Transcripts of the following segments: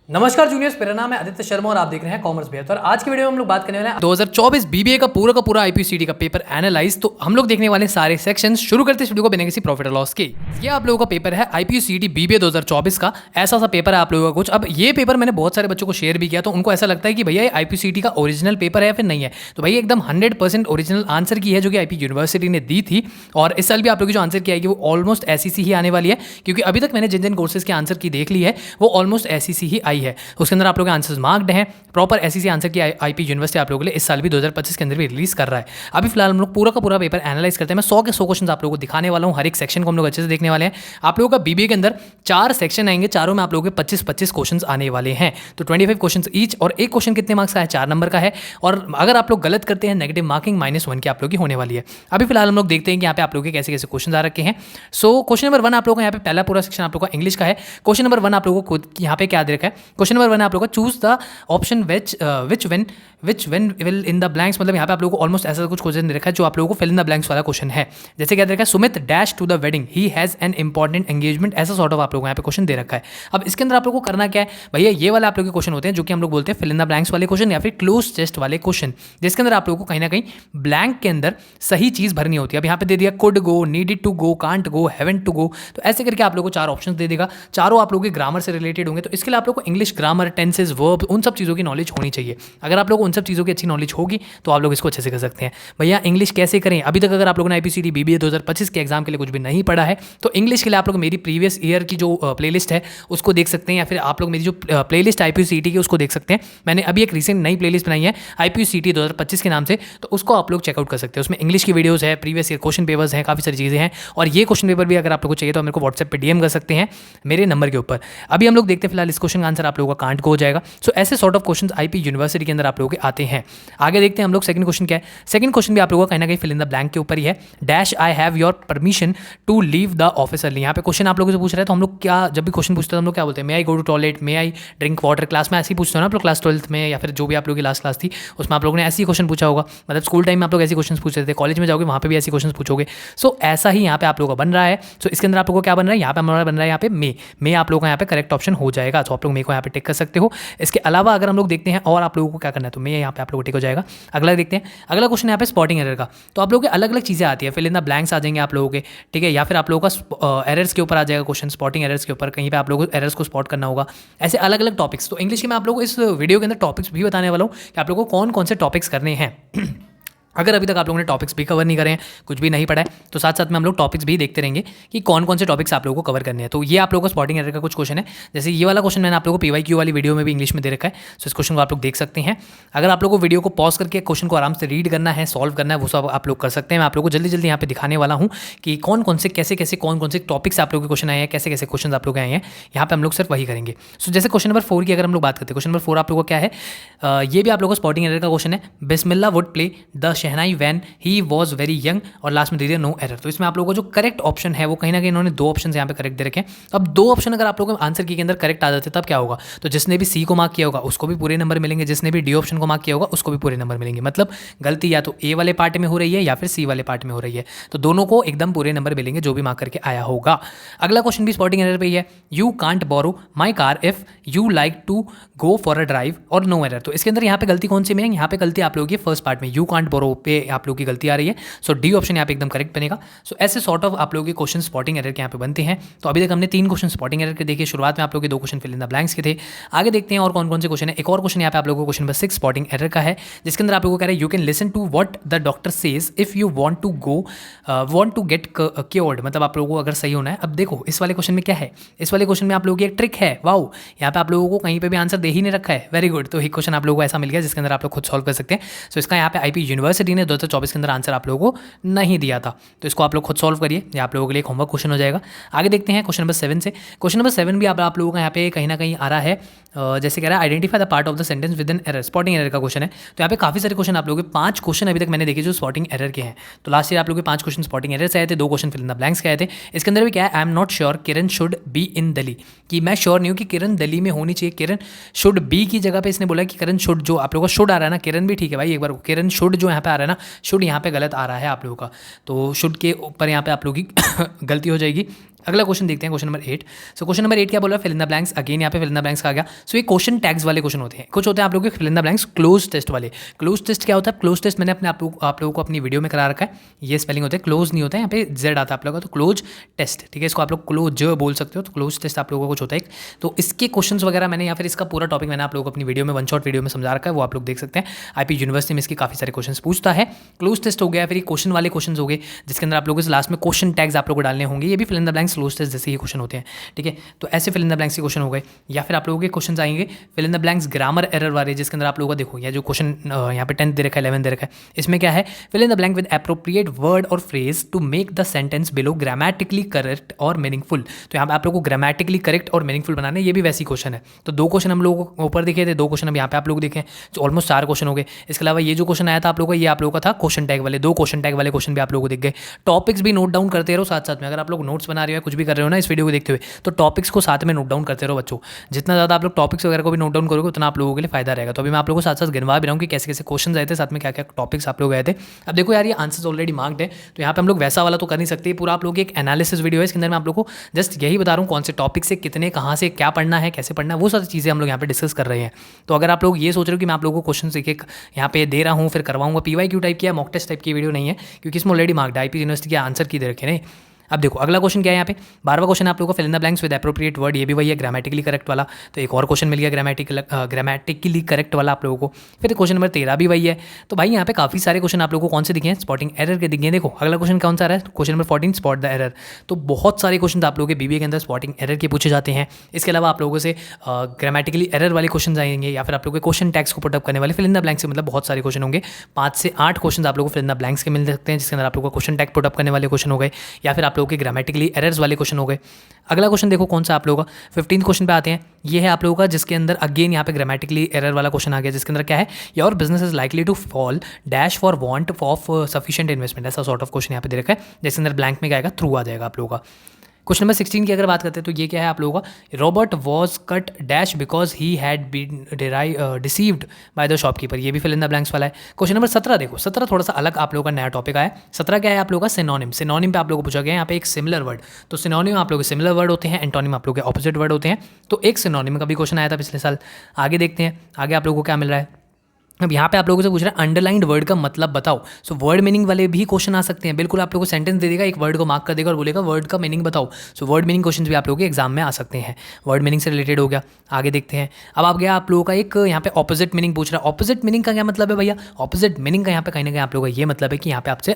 नमस्कार जूनियर्स, मेरा नाम है आदित्य शर्मा और आप देख रहे हैं कॉमर्स बेहतर। और आज की वीडियो में हम लोग बात करने वाले हैं 2024 बीबीए का पूरा आईपीसीटी का पेपर एनालाइज। तो हम लोग देखने वाले हैं सारे सेक्शंस। शुरू करते हैं इस वीडियो को बिना किसी प्रॉफिट और लॉस के। ये आप लोगों का पेपर है आईपीसीटी बीबीए 2024 का। ऐसा सा पेपर है आप लोगों का कुछ। अब ये पेपर मैंने बहुत सारे बच्चों को शेयर भी किया, तो उनको ऐसा लगता है कि भैया ये आईपीसीटी का ओरिजिनल पेपर है या फिर नहीं है। तो भैया एकदम 100% ओरिजिनल आंसर की है जो कि आईपी यूनिवर्सिटी ने दी थी। और इस साल भी आप लोग जो आंसर की आएगी वो ऑलमोस्ट ऐसी सी ही आने वाली है, क्योंकि अभी तक मैंने जिन जिन कोर्सेज के आंसर की देख ली है वो ऑलमोस्ट ऐसी सी ही आई है। उसके अंदर आप लोग आंसर्स मार्क्ड हैं प्रॉपर ऐसी सी आंसर की। आईपी यूनिवर्सिटी आप लोगों के लिए इस साल भी 2025 के अंदर भी रिलीज कर रहा है। अभी फिलहाल हम लोग पूरा का पूरा पेपर एनालाइज करते हैं। मैं 100 के 100 क्वेश्चन आप लोगों को दिखाने वाला हूं। हर एक सेक्शन को हम लोग अच्छे से देखने वाले हैं। आप लोगों का बीबीए के अंदर 4 सेक्शन आएंगे, चारों में आप लोगों के 25-25 क्वेश्चन आने वाले हैं। तो 25 क्वेश्चन ईच, और एक क्वेश्चन कितने मार्क्स का है? 4 नंबर का है। और अगर आप लोग गलत करते हैं नेगेटिव मार्किंग -1 की आप लोगों की होने वाली है। अभी फिलहाल हम लोग देखते हैं कि यहाँ पे आप लोगों के कैसे कैसे क्वेश्चन आ रखे हैं। सो क्वेश्चन नंबर 1 आप लोगों का यहाँ पे पहला पूरा सेक्शन आप लोगों का इंग्लिश का है। क्वेश्चन नंबर 1 आप लोगों को यहाँ पे क्या दे रखा है? क्वेश्चन नंबर 1 आप लोगों का choose the option which when will in the blanks. मतलब यहाँ पे आप लोगों को ऑलमोस्ट ऐसा कुछ क्वेश्चन दे रखा है जो आप लोगों को फिल इन द ब्लैंक्स वाला क्वेश्चन है। जैसे क्या दे रखा है? Sumit dash to the wedding, he has an important engagement. ऐसा सॉर्ट ऑफ आप लोगों को यहाँ पे क्वेश्चन दे रखा है। अब इसके अंदर आप लोगों को करना क्या है भैया? ये वाला आप लोगों के क्वेश्चन होते हैं जो कि हम लोग बोलते हैं फिल इन द ब्लैंक्स वाले क्वेश्चन या फिर क्लोज टेस्ट वाले क्वेश्चन, जिसके अंदर आप लोगों को कहीं ना कहीं ब्लैंक के अंदर सही चीज भरनी होती है। अब यहाँ पे दे दिया could go, needed to go, can't go, haven't to go. तो ऐसे करके आप लोगों को 4 ऑप्शन दे देगा। चारों आप लोगों के ग्रामर से रिलेटेड होंगे। तो इसके लिए आप लोगों को इंग्लिश ग्रामर, टेंसेज, वर्ब, उन सब चीज़ों की नॉलेज होनी चाहिए। अगर आप लोग उन सब चीज़ों की अच्छी नॉलेज होगी तो आप लोग इसको अच्छे से कर सकते हैं। भैया इंग्लिश कैसे करें? अभी तक अगर आप लोगों ने आईपीसीटी बीबीए 2025 के एग्जाम के लिए कुछ भी नहीं पढ़ा है तो इंग्लिश के लिए आप लोग मेरी प्रीवियस ईयर की जो प्लेलिस्ट है उसको देख सकते हैं, या फिर आप लोग मेरी जो प्लेलिस्ट आईपीसीटी की उसको देख सकते हैं। मैंने अभी एक रिसेंट नई प्लेलिस्ट बनाई है आईपीसीटी 2025 के नाम से, तो उसको आप लोग चेकआउट कर सकते हैं। उसमें इंग्लिश की वीडियोस है, प्रीवियस ईयर क्वेश्चन पेपर्स हैं, काफ़ी सारी चीज़ें हैं। और ये क्वेश्चन पेपर भी अगर आप लोग को चाहिए तो मेरे को व्हाट्सएप पे डीएम कर सकते हैं मेरे नंबर के ऊपर। अभी हम लोग देखते हैं फिलहाल इस क्वेश्चन का आंसर आप लोगों का कांट को हो जाएगा। सो ऐसे sort of question IP university के अंदर आप लोगों के आते हैं। आगे देखते हैं हम लोग सेकंड क्वेश्चन क्या है। सेकंड क्वेश्चन भी आप लोगों का कहीं ना कहीं फिल इन द ब्लैंक के ऊपर ही है। Dash I have your permission to leave the office early. यहाँ पे क्वेश्चन आप लोगों से पूछ रहे हैं तो हम लोग क्या, जब भी क्वेश्चन पूछते हैं हम लोग क्या बोलते हैं? May I go to toilet, may I drink water. Class में ऐसे ही पूछते हो ना आप लोग, क्लास 12th में या फिर जो भी आप लोगों की लास्ट क्लास थी उसमें आप लोगों ने ऐसे ही क्वेश्चन पूछा होगा। मतलब स्कूल टाइम में आप लोग ऐसे क्वेश्चन पूछते थे, कॉलेज में जाओगे वहाँ पे भी ऐसे क्वेश्चन पूछोगे। सो ऐसा ही यहाँ पे आप लोगों का बन रहा है। सो इसके अंदर आप लोगों को क्या बन रहा है? यहाँ पे हमारा बन रहा है यहाँ पे मे आप लोगों का यहाँ पे करेक्ट ऑप्शन हो जाएगा। तो आप लोग मे को यहाँ पे टिक कर सकते हो। इसके अलावा अगर हम लोग देखते हैं और आप लोगों को क्या करना है तो मे यहाँ पे आप लोगों को टिक हो जाएगा। अगला देखते हैं, अगला क्वेश्चन यहाँ पे स्पॉटिंग एरर का। तो आप लोगों के अलग अलग चीज़ें आती है, फिल इन द ब्लैंक्स आ जाएंगे आप लोगों के, ठीक है, या फिर आप लोगों का एरर्स के ऊपर आ जाएगा क्वेश्चन, स्पॉटिंग एरर्स के ऊपर कहीं पे आप लोगों को एरर्स को स्पॉट करना होगा। ऐसे अलग अलग टॉपिक्स। तो इंग्लिश के मैं आप लोगों को इस वीडियो के अंदर टॉपिक्स भी बताने वाला हूँ कि आप लोगों को कौन कौन से टॉपिक्स करने हैं। अगर अभी तक आप लोगों ने टॉपिक्स भी कवर नहीं करे हैं, कुछ भी नहीं पढ़ा है, तो साथ साथ में हम लोग टॉपिक्स भी देखते रहेंगे कि कौन कौन से टॉपिक्स आप लोगों को कवर करने हैं। तो ये आप लोगों को स्पॉटिंग एरर का कुछ क्वेश्चन है। जैसे ये वाला क्वेश्चन मैंने आप लोगों को पीवाईक्यू वाली वीडियो में भी इंग्लिश में दे रखा है। सो इस क्वेश्चन को आप लोग देख सकते हैं। अगर आप लोगों को वीडियो को पॉज करके क्वेश्चन को आराम से रीड करना है, सॉल्व करना है, वो सब आप लोग कर सकते हैं। मैं आप लोगों को जल्दी जल्दी यहाँ पे दिखाने वाला हूँ कि कौन कौन से कैसे कैसे कौन कौन से टॉपिक्स आप लोगों के क्वेश्चन आए हैं, कैसे कैसे क्वेश्चन आप लोग आए हैं। यहाँ पे हम लोग सिर्फ वही करेंगे। सो जैसे क्वेश्चन नंबर 4 की अगर हम लोग बात करते हैं, क्वेश्चन नंबर 4 आप लोगों को क्या है? ये भी आप लोगों को स्पॉटिंग एरर का क्वेश्चन है। Bismillah would play the shehnai when he was very young, और लास्ट में दे दिया नो एरर। तो इसमें आप लोगों को जो करेक्ट ऑप्शन है वो कहीं ना कहीं इन्होंने 2 ऑप्शन यहाँ पे करेक्ट दे रखे हैं। अब 2 ऑप्शन अगर आप लोगों को आंसर की के अंदर करेक्ट आ जाते तब क्या होगा? तो जिसने भी सी को मार्क किया होगा उसको भी पूरे नंबर मिलेंगे, जिसने भी डी ऑप्शन को मार्क किया होगा उसको भी पूरे नंबर मिलेंगे। मतलब गलती या तो ए वाले पार्ट में हो रही है या फिर सी वाले पार्ट में हो रही है, तो दोनों को एकदम पूरे नंबर मिलेंगे जो भी मार्क करके आया होगा। अगला क्वेश्चन भी स्पॉटिंग एरर पे ही है। You can't borrow my car if you like to go for a drive, और नो एरर। तो इसके अंदर यहाँ पे गलती कौन सी में है? यहाँ पे गलती आप लोगों की फर्स्ट पार्ट में यू कांट बोरो पे आप लोगों की गलती आ रही है। सो डी ऑप्शन यहाँ पे एकदम करेक्ट बनेगा। सो ऐसे सॉर्ट ऑफ आप लोगों के क्वेश्चन स्पॉटिंग एरर के यहाँ पे बनते हैं। तो अभी तक हमने 3 क्वेश्चन स्पॉटिंग एरर के देखे। शुरुआत में आप लोगों के 2 question fill in the blanks के थे। आगे देखते हैं और कौन कौन से क्वेश्चन है। एक और क्वेश्चन यहाँ पे आप लोगों को क्वेश्चन नंबर 6 स्पॉटिंग एरर का है, जिसके अंदर आप लोगों को कह रहे हैं you can listen to what the doctor says if you want to get cured. मतलब आप लोगों को अगर सही होना है। अब देखो इस वाले क्वेश्चन में क्या है? इस वाले क्वेश्चन में आप लोगों की एक ट्रिक है। वाओ, यहाँ पे आप लोगों को कहीं पे भी आंसर दे ही नहीं रखा है। Very good. तो एक क्वेश्चन आप लोगों को ऐसा मिल गया जिसके अंदर आप लोग खुद सॉल्व कर सकते हैं। सो इसका यहाँ पे आईपी यूनिवर्सिटी ने 2024 के अंदर आंसर आप लोगों को नहीं दिया था, तो इसको आप लोग खुद सॉल्व करिए। ये आप लोगों के लिए एक होमवर्क क्वेश्चन हो जाएगा। आगे देखते हैं क्वेश्चन नंबर 7 से। क्वेश्चन नंबर 7 भी आप लोगों का यहाँ पे कहीं ना कहीं आ रहा है। जैसे कह रहा है identify the part of the sentence with an error. Spotting error का क्वेश्चन है। तो यहाँ पे काफी सारे क्वेश्चन आप लोगों के 5 क्वेश्चन अभी तक मैंने देखे जो स्पॉटिंग एरर के हैं। तो लास्ट ईयर आप लोगों के 5 क्वेश्चन स्पॉटिंग एरर से आए थे, 2 question fill in the blanks के आए थे। इसके अंदर भी क्या है? I am not sure Kiran should be in Delhi, कि मैं श्योर नहीं हूँ कि किरण दिल्ली में होनी चाहिए। किरण शुड बी की जगह पे इसने बोला कि किरण शुड, जो आप लोगों का शुड आ रहा है ना, किरण भी ठीक है भाई, एक बार किरण शुड जो यहाँ पे आ रहा है ना, शुड यहाँ पे गलत आ रहा है आप लोगों का। तो शुड के ऊपर यहाँ पे आप लोगों की गलती हो जाएगी। अगला क्वेश्चन देखते हैं, question number 8। So question number 8 क्या बोल रहा है, fill in the blanks. Again यहाँ पे फिल इन द ब्लैंक्स का आ गया। सो ये क्वेश्चन टैग्स वाले क्वेश्चन होते हैं, कुछ होते हैं आप लोगों के fill in the blanks cloze test वाले। क्लोज टेस्ट क्या होता है, क्लोज टेस्ट मैंने अपने आप लोगों को अपनी वीडियो में करा रखा है। ये स्पेलिंग होता है, क्लोज नहीं होता है, यहाँ पे जेड आता है आप लोगों का, तो क्लोज टेस्ट, ठीक है। इसको आप लोग क्लोज बोल सकते हो, तो क्लोज टेस्ट आप लोगों को कुछ होता है। तो इसके क्वेश्चन वगैरह मैंने या फिर इसका पूरा टॉपिक मैंने आप लोगों को अपनी वीडियो में वन शॉट वीडियो में समझा रखा है, वो आप लोग देख सकते हैं। आईपी यूनिवर्सिटी में इसके काफी सारे क्वेश्चन पूछता है। क्लोज टेस्ट हो गया, फिर क्वेश्चन वाले क्वेश्चन हो गए जिसके अंदर आप लोगों को लास्ट में क्वेश्चन टैग्स आप लोगों को डालने होंगे। ये भी fill in the blanks cloze test जैसे ही क्वेश्चन होते हैं, ठीक है। तो ऐसे फिल इन द ब्लैंक्स के क्वेश्चन हो गए। या फिर आप लोगों के क्वेश्चन आएंगे fill in the blanks grammar error वाले, जिसके अंदर आप लोगों को देखो ये जो क्वेश्चन यहाँ पे 10th दे रखा है, 11th दे रखा है, इसमें क्या है, fill in the blank with appropriate word और phrase to make the sentence below grammatically correct और मीनिंगफुल। तो यहाँ पे आप लोगों को ग्रामेटिकली करेक्ट और मीनिंगफुल बनाना है। ये भी वैसी क्वेश्चन है। तो 2 क्वेश्चन हम लोगों को ऊपर दिखे थे, 2 क्वेश्चन अब यहाँ पे आप लोग देखें, तो ऑलमोस्ट 4 क्वेश्चन हो गए। इसके अलावा ये जो क्वेश्चन आया था आप लोगों का, ये आप लोगों का था क्वेश्चन टैग वाले, 2 क्वेश्चन टैग वाले क्वेश्चन भी आप लोगों को दिख गए। टॉपिक्स भी नोट डाउन करते रहो साथ साथ में। अगर आप लोग नोट्स बना रहे हो, कुछ भी कर रहे हो ना इस वीडियो को देखते हुए, तो टॉपिक्स को साथ में नोट डाउन करते रहो बच्चों। जितना ज़्यादा आप लोग टॉपिक्स वगैरह को भी नोट डाउन करोगे उतना आप लोगों के लिए फायदा रहेगा। तो अभी मैं आप लोगों को साथ साथ गिनवा भी रहा हूँ कि कैसे कैसे क्वेश्चन आए थे, साथ में क्या क्या टॉपिक्स आप लोग आए थे। अब देखो यार, ये आंसर्स ऑलरेडी मार्क्ड है, तो यहाँ पे हम लोग वैसा वाला तो कर नहीं सकते। पूरा आप लोग एक एनालिसिस वीडियो है, इसके अंदर मैं आप लोग को जस्ट यही बता रहा हूँ कौन से टॉपिक से कितने, कहाँ से क्या पढ़ना है, कैसे पढ़ना है, वो सारी चीज़ें हम लोग यहाँ पे डिस्कस कर रहे हैं। तो अगर आप लोग ये सोच रहे हो कि मैं आप लोगों को क्वेश्चन एक यहाँ पे दे रहा हूँ फिर करवाऊंगा, PYQ टाइप की या मॉक टेस्ट टाइप की वीडियो नहीं है, क्योंकि इसमें ऑलरेडी मार्क्ड आईपी यूनिवर्सिटी के आंसर की दे रखे नहीं। अब देखो अगला क्वेश्चन क्या है, यहाँ पे 12वां क्वेश्चन आप लोगों को fill in the blanks with appropriate word. ये भी वही है, ग्रामेटिकली करेक्ट वाला। तो एक और क्वेश्चन मिल गया ग्रामेटिकली करेक्ट वाला आप लोगों को। फिर क्वेश्चन नंबर 13 भी वही है। तो भाई यहाँ पे काफी सारे क्वेश्चन आप लोगों को कौन से दिखे हैं, स्पॉटिंग एरर के दिखे हैं। देखो अगला क्वेश्चन कौन सा आ रहा है, question number 14 spot the error. तो बहुत सारे क्वेश्चन आप लोगों के BBA के अंदर स्पॉटिंग एरर के पूछे जाते हैं। इसके अलावा आप लोगों से ग्रामेटिकली एरर वाले क्वेश्चन आएंगे, या फिर आप लोगों के क्वेश्चन टैग्स को पुटअप करने वाले फिल इन द ब्लैंक्स से, मतलब बहुत सारे क्वेश्चन होंगे। 5 से 8 क्वेश्चन आप लोगों को फिल इन द ब्लैंक्स के मिल सकते हैं, जिसके अंदर आप लोगों को क्वेश्चन टैग पुटअप करने वाले क्वेश्चन हो गए, या फिर आप लोगों के ग्रामेटिकली एरर्स वाले क्वेश्चन हो गए। अगला क्वेश्चन देखो कौन सा आप लोगों का 15th क्वेश्चन पे आते हैं। ये है आप लोगों का, जिसके अंदर अगेन यहाँ पे ग्रामेटिकली एरर वाला क्वेश्चन आ गया, जिसके अंदर क्या है, your business is likely to fall dash for want of sufficient investment. ऐसा सॉर्ट ऑफ क्वेश्चन यहाँ पे दे रखा है, जिसके अंदर ब्लैंक में क्या आएगा, थ्रू आ जाएगा आप लोगों का। क्वेश्चन नंबर 16 की अगर बात करते हैं तो ये क्या है आप लोगों का, Robert was cut dash because he had been deceived by the shopkeeper. ये भी फिल इन द ब्लैंक्स वाला है। क्वेश्चन नंबर 17 देखो, 17 थोड़ा सा अलग आप लोगों का नया टॉपिक आया। 17 क्या है आप लोगों का, सिनोनिम। सिनोनिम पे आप लोगों को पूछा गया यहाँ पे एक सिमिलर वर्ड। तो सिनोनिम आप लोगों के सिमिलर वर्ड होते हैं, एंटोनिम आप लोगों के ऑपोजिट वर्ड होते हैं। तो एक सिनोनिम का भी क्वेश्चन आया था पिछले साल। आगे देखते हैं आगे आप लोगों को क्या मिल रहा है। अब यहाँ पे आप लोगों से पूछ रहे हैं अंडरलाइंड वर्ड का मतलब बताओ। सो वर्ड मीनिंग वाले भी क्वेश्चन आ सकते हैं। बिल्कुल आप लोगों को सेंटेंस दे देगा, एक वर्ड को मार्क कर देगा और बोलेगा वर्ड का मीनिंग बताओ। सो वर्ड मीनिंग क्वेश्चन भी आप लोगों के एग्जाम में आ सकते हैं। वर्ड मीनिंग से रिलेटेड हो गया। आगे देखते हैं। अब आप गया आप लोगों का एक यहाँ पे ऑपोजिट मीनिंग पूछ रहा है। ऑपोजिट मीनिंग का क्या मतलब है भैया, ऑपोजिट मीनिंग का यहाँ पे कहीं ना कहीं आप लोगों का ये मतलब है कि यहाँ पे आपसे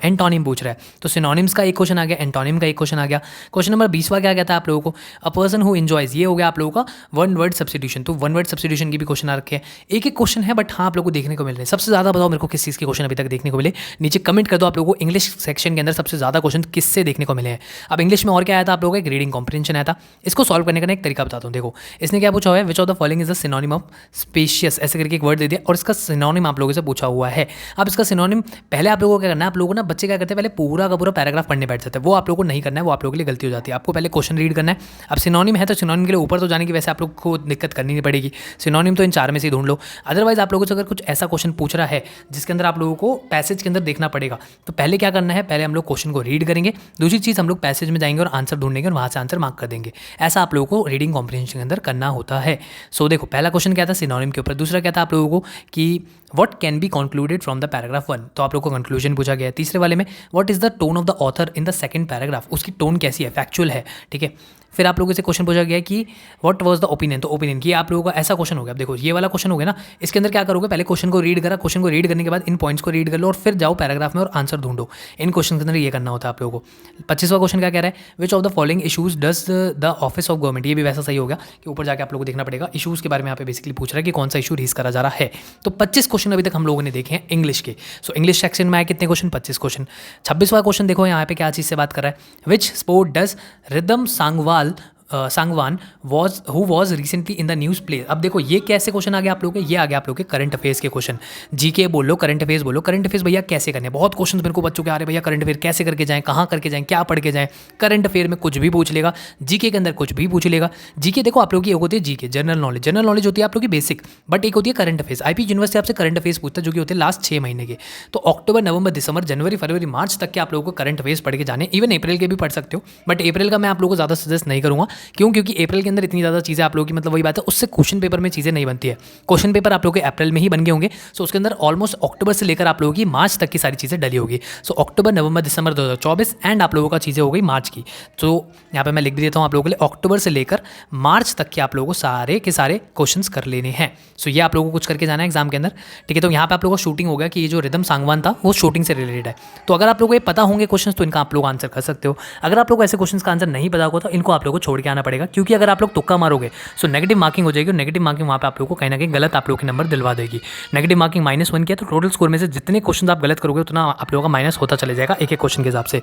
एंटोनिम पूछ रहा है। तो सिनोनिम्स का एक क्वेश्चन आ गया, एंटोनिम का एक क्वेश्चन आ गया। क्वेश्चन नंबर 20वां क्या कहता है आप लोगों को, अ पर्सन हु एंजॉयज। ये हो गया आप लोगों का वन वर्ड सब्स्टिट्यूशन। तो वन वर्ड सब्स्टिट्यूशन की भी क्वेश्चन आ रखे हैं। एक एक क्वेश्चन है बट हाँ आप लोगों को देखने को मिल रहे हैं। सबसे ज़्यादा बताओ मेरे को किस चीज़ के क्वेश्चन अभी तक देखने को मिले, नीचे कमेंट कर दो आप लोगों को इंग्लिश सेक्शन के अंदर सबसे ज़्यादा क्वेश्चन किससे देखने को मिले हैं। अब इंग्लिश में और क्या आया था आप लोगों का, एक रीडिंग कॉम्प्रिहेंशन आया था। इसको सॉल्व करने का एक तरीका बताता हूँ। देखो इसने क्या पूछा हुआ है, which of the following is the synonym of spacious. ऐसे करके एक वर्ड दे दिया और इसका सिनोनिम आप लोगों से पूछा हुआ है। अब इसका सिनोनिम पहले आप लोगों को क्या करना है, आप लोगों को ना बच्चे क्या करते हैं पहले पूरा का पूरा पैराग्राफ पढ़ने बैठ जाते हैं। वो आप लोगों को नहीं करना है, वो आप लोगों के लिए गलती हो जाती है। आपको पहले क्वेश्चन रीड करना है। अब सिनोनिम है तो सिनोनिम के लिए ऊपर तो जाने की वैसे आप लोग को दिक्कत करनी नहीं पड़ेगी। सिनोनिम तो इन 4 में से ढूंढ लो। अदरवाइज आप लोगों से अगर कुछ ऐसा क्वेश्चन पूछ रहा है जिसके अंदर आप लोगों को पैसेज के अंदर देखना पड़ेगा, तो पहले क्या करना है, पहले हम लोग क्वेश्चन को रीड करेंगे। दूसरी चीज़ हम लोग पैसेज में जाएंगे और आंसर ढूंढेंगे और वहाँ से आंसर मार्क कर देंगे। ऐसा आप लोगों को रीडिंग कॉम्प्रिहेंशन के अंदर करना होता है। सो देखो पहला क्वेश्चन क्या था सिनोनिम के ऊपर, दूसरा क्या था आप लोगों को कि what can be concluded from the paragraph 1। तो आप लोगों को कंक्लूजन पूछा गया है। तीसरे वाले में what is the tone of the author in the second paragraph. उसकी टोन कैसी है, फैक्चुअल है, ठीक है। फिर आप लोगों से क्वेश्चन पूछा गया कि व्हाट वाज द ओपिनियन। तो ओपिनियन की आप लोगों का ऐसा क्वेश्चन हो गया। अब देखो ये वाला क्वेश्चन हो गया ना, इसके अंदर क्या करोगे, पहले क्वेश्चन को रीड करा, क्वेश्चन को रीड करने के बाद इन पॉइंट्स को रीड कर लो और फिर जाओ पैराग्राफ में और आंसर ढूंढो। इन क्वेश्चन के अंदर ये करना होता है आप लोगों को। 25वां क्वेश्चन क्या कह रहा है, which of the following issues does the office of government. ये भी वैसा सही हो गया कि ऊपर जाके आप लोगों को देखना पड़ेगा। इशूज़ के बारे में यहाँ पे बेसिकली पूछ रहा है कि कौन सा इशू रेज करा जा रहा है। तो 25 क्वेश्चन अभी तक हम लोगों ने देखे हैं इंग्लिश के। सो इंग्लिश सेक्शन में आए कितने क्वेश्चन, 25 क्वेश्चन। 26वां क्वेश्चन देखो यहाँ पे क्या चीज़ से बात कर रहा है, which sport does Rhythm Sangwal Sangwan was recently in the news play. अब देखो ये कैसे क्वेश्चन आ गया आप लोगों के, ये आ गया आप लोगों के करंट अफेयर्स के क्वेश्चन। जीके बोलो, करंट अफेयर्स बोलो। करंट अफेयर्स भैया कैसे करने, बहुत क्वेश्चन मेरे को बच्चों के आ रहे भैया करंट अफेयर कैसे करके जाएं, कहाँ करके जाएं, क्या पढ़ के जाएं। करंट अफेयर में कुछ भी पूछ लेगा, जीके के अंदर कुछ भी पूछ लेगा। जीके देखो आप लोगों की एक होती है GK general knowledge, general knowledge होती है आप लोगों की बेसिक, बट एक होती है करंट अफेयर्स। आईपी यूनिवर्सिटी आपसे करंट अफेयर्स पूछता है जो कि होते हैं लास्ट 6 महीने के। तो अक्टूबर, नवंबर, दिसंबर, जनवरी, फरवरी, मार्च तक के आप लोगों को करंट अफेयर्स पढ़ के जाने, इवन अप्रैल के भी पढ़ सकते हो, बट अप्रैल का मैं आप लोगों को ज़्यादा सजेस्ट नहीं करूँगा। क्यों? क्योंकि अप्रैल के अंदर इतनी ज़्यादा चीज़ें आप लोगों की, मतलब वही बात है, उससे क्वेश्चन पेपर में चीज़ें नहीं बनती है। क्वेश्चन पेपर आप लोगों के अप्रैल में ही बन गए होंगे, सो उसके अंदर ऑलमोस्ट अक्टूबर से लेकर आप लोगों की मार्च तक की सारी चीज़ें डली होगी। सो अक्टूबर, नवंबर, दिसंबर 2024 एंड आप लोगों का चीज़ें हो गई मार्च की। तो यहाँ पे मैं लिख भी देता हूँ आप लोगों के लिए, अक्टूबर से लेकर मार्च तक के आप लोगों को सारे के सारे क्वेश्चंस कर लेने हैं। सो ये आप लोगों को कुछ करके जाना है एग्जाम के अंदर, ठीक है। तो यहाँ पे आप लोगों को शूटिंग हो गया कि ये जो रिदम सांगवान था वो शूटिंग से रिलेटेड है। तो अगर आप लोगों को ये पता होंगे क्वेश्चन तो इनका आप लोग आंसर कर सकते हो। अगर आप लोग ऐसे क्वेश्चन का आंसर नहीं पता होगा तो इनको आप लोगों को छोड़ के आना पड़ेगा, क्योंकि अगर आप लोग तुक्का मारोगे सो नेगेटिव मार्किंग हो जाएगी, और नेगेटिव मार्किंग वहाँ पे आप लोगों को कहीं ना कहीं गलत आप लोगों के नंबर दिलवा देगी। नेगेटिव मार्किंग -1 किया तो टोटल स्कोर में से जितने क्वेश्चन आप गलत करोगे उतना आप लोगों का माइनस होता चले जाएगा एक एक क्वेश्चन के हिसाब से।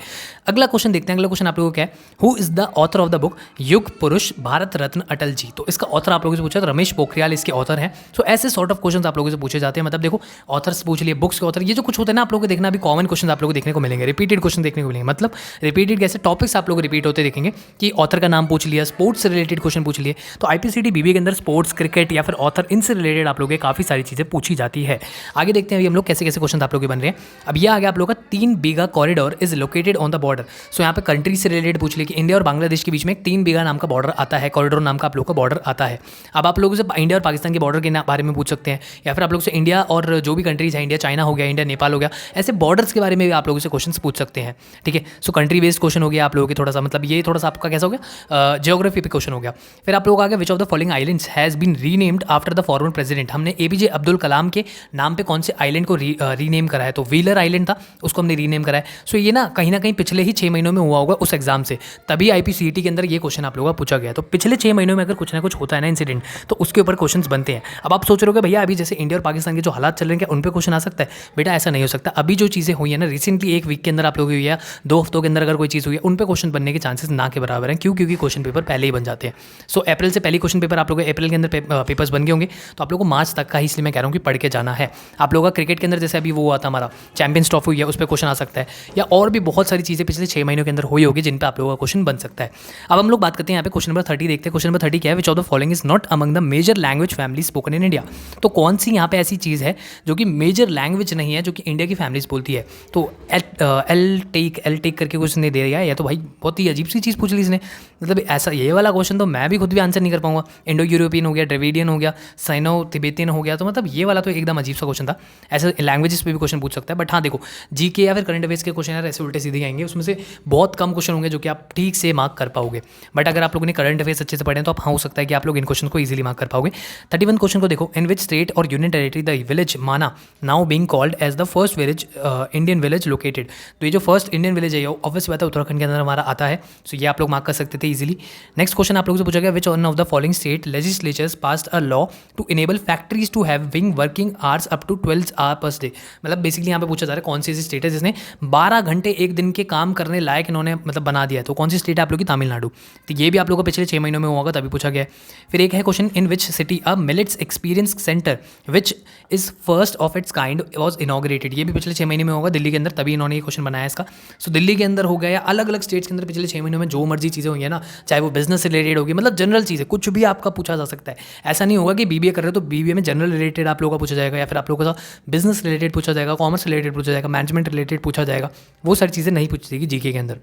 अगला क्वेश्चन देखते हैं। अगला क्वेश्चन आप लोगों को क्या है, who is the author of the book युग पुरुष भारत रत्न अटल जी। तो इसका ऑथर आप लोगों से पूछा, रमेश पोखरियाल इसके ऑथर हैं। तो ऐसे सॉर्ट ऑफ क्वेश्चन आप लोगों से पूछे जाते हैं, मतलब देखो ऑथर्स पूछ लिए, बुक्स के ऑथर, ये जो कुछ होता है ना आप लोगों को देखना, अभी कॉमन क्वेश्चन आप लोगों को देखने को मिलेंगे, रिपीटेड क्वेश्चन देखने को मिलेंगे। मतलब रिपीटेड कैसे, टॉपिक्स आप लोग रिपीट होते देखेंगे कि ऑथर का नाम पूछ लिया, स्पोर्ट्स से रिलेटेड क्वेश्चन पूछ लिए। तो आईपीसीटी बीबीए के अंदर स्पोर्ट्स, क्रिकेट या फिर ऑथर, इनसे रिलेटेड आप लोगों के काफ़ी सारी चीज़ें पूछी जाती है। आगे देखते हैं अभी हम लोग कैसे कैसे क्वेश्चन आप लोग के बन रहे हैं। अब ये आ गया आप लोगों का 3 Bigha corridor is located on the border. So यहाँ पे कंट्री से रिलेटेड पूछ लिया कि इंडिया और बांग्लादेश के बीच में एक 3 बीघा नाम का बॉर्डर आता है, कॉरिडोर नाम का आप लोग का बॉर्डर आता है। अब आप लोगों से इंडिया और पाकिस्तान के बॉर्डर के बारे में पूछ सकते हैं, या फिर आप लोग से इंडिया और जो भी कंट्रीज है, इंडिया चाइना हो गया, इंडिया नेपाल हो गया, ऐसे बॉर्डर्स के बारे में भी आप लोगों से क्वेश्चन पूछ सकते हैं, ठीक है। सो कंट्री बेस्ड क्वेश्चन हो गया आप लोगों के, थोड़ा सा मतलब ये थोड़ा सा आपका कैसा हो गया, जियोग्राफी पे क्वेश्चन हो गया। फिर आप लोग आ गया, which of the following islands has been renamed after the former president. हमने एपीजे अब्दुल कलाम के नाम पे कौन से आइलैंड को रीनेम करा है, तो व्हीलर आइलैंड था, उसको हमने रीनेम करा है। सो ये ना कहीं पिछले ही 6 महीनों में हुआ होगा उस एग्जाम से, तभी आईपीसीटी के अंदर ये क्वेश्चन आप लोगों का पूछा गया। तो पिछले 6 महीनों में अगर कुछ ना कुछ होता है ना इंसिडेंट, तो उसके ऊपर क्वेश्चन बनते हैं। अब आप सोच रहे हो भैया अभी जैसे इंडिया और पाकिस्तान के जो हालात चल रहे हैं क्या उन पर क्वेश्चन आ सकता है? बेटा ऐसा नहीं हो सकता। अभी जो चीज़ें हुई है ना रिसेंटली, 1 वीक के अंदर आप लोग हुई है, 2 हफ्तों के अंदर अगर कोई चीज़ हुई है, उन पर क्वेश्चन बनने के चांसेस ना के बराबर हैं। क्यों? क्योंकि क्वेश्चन पेपर पहले ही बन जाते हैं। सो अप्रैल से पहले क्वेश्चन पेपर आप लोगों को अप्रैल के अंदर पेपर्स बन गए होंगे, तो आप लोगों को मार्च तक का ही, इसलिए मैं कह रहा हूँ कि पढ़ के जाना है। आप लोगों का क्रिकेट के अंदर जैसे अभी वो हुआ था हमारा चैंपियंस ट्रॉफी हुई है, उस पर क्वेश्चन आ सकता है, या और भी बहुत सारी चीज़ें पिछले 6 महीनों के अंदर हुई होगी जिन पर आप लोगों का क्वेश्चन बन सकता है। अब हम लोग बात करते हैं यहाँ पे क्वेश्चन नंबर 30 देखते हैं। क्वेश्चन नंबर 30 क्या है, which of the following is not among the major language family spoken in India. तो कौन सी यहाँ पे ऐसी चीज़ है जो कि मेजर लैंग्वेज नहीं है, जो कि इंडिया की फैमिलीज बोलती है? तो एल टेक करके क्वेश्चन नहीं दे रहा है, या तो भाई बहुत ही अजीब सी चीज़ पूछ ली इसने। मतलब ऐसा ये वाला क्वेश्चन तो मैं भी खुद भी आंसर नहीं कर पाऊंगा। इंडो यूरोपियन हो गया, ड्रेविडियन हो गया, साइनो तिब्बतियन हो गया, तो मतलब ये वाला तो एकदम अजीब सा क्वेश्चन था। ऐसे लैंग्वेजेस पे भी क्वेश्चन पूछ सकता है। बट हाँ देखो, जीके या फिर करंट अफेयर्स के क्वेश्चन यार ऐसे उल्टे सीधे आएंगे, उसमें से बहुत कम क्वेश्चन होंगे जो कि आप ठीक से मार्क कर पाओगे। बट अगर आप लोगों ने करंट अफेयर्स अच्छे से पढ़े तो आप हो सकता है कि आप लोग इन क्वेश्चन को इजीली मार्क कर पाओगे। 31 क्वेश्चन को देखो, इन विच स्टेट और union territory the village Mana now being called as the first village Indian village located. तो ये जो फर्स्ट इंडियन विलेज है ऑब्वियस बात है उत्तराखंड के अंदर हमारा आता है। सो ये आप लोग मार्क कर सकते थे इजीली। नेक्स्ट क्वेश्चन आप लोगों से पूछा गया, which one of the following state legislatures passed a law to enable factories to have wing working hours up to 12 hour per day. मतलब बेसिकली यहाँ पे पूछा जा रहा है कौन सी ऐसी स्टेट है जिसने 12 घंटे एक दिन के काम करने लायक इन्होंने मतलब बना दिया है। तो कौन सी स्टेट है आप लोग की? तमिलनाडु। तो ये भी आप लोगों को पिछले 6 महीनों में होगा तभी पूछा गया है। फिर एक है question, in which city a millets experience centre which is first of its kind was inaugurated. ये भी पिछले 6 महीने में होगा दिल्ली के अंदर, तभी इन्होंने ये क्वेश्चन बनाया इसका। सो दिल्ली के अंदर हो गया, या अलग अलग स्टेट्स के अंदर पिछले 6 महीनों में जो मर्जी चीज़ें हुई है ना, चाहे वो बिजनेस रिलेटेड होगी, मतलब जनरल चीज़ें कुछ भी आपका पूछा जा सकता है। ऐसा नहीं होगा कि बीबीए कर रहे हो तो बीबीए में जनरल रिलेटेड आप लोगों का पूछा जाएगा, या फिर आप लोगों का बिजनेस रिलेटेड पूछा जाएगा, कॉमर्स रिलेटेड पूछा जाएगा, मैनेजमेंट रिलेटेड पूछा जाएगा। वो सारी चीज़ें नहीं पूछी जाएगी जीके के अंदर।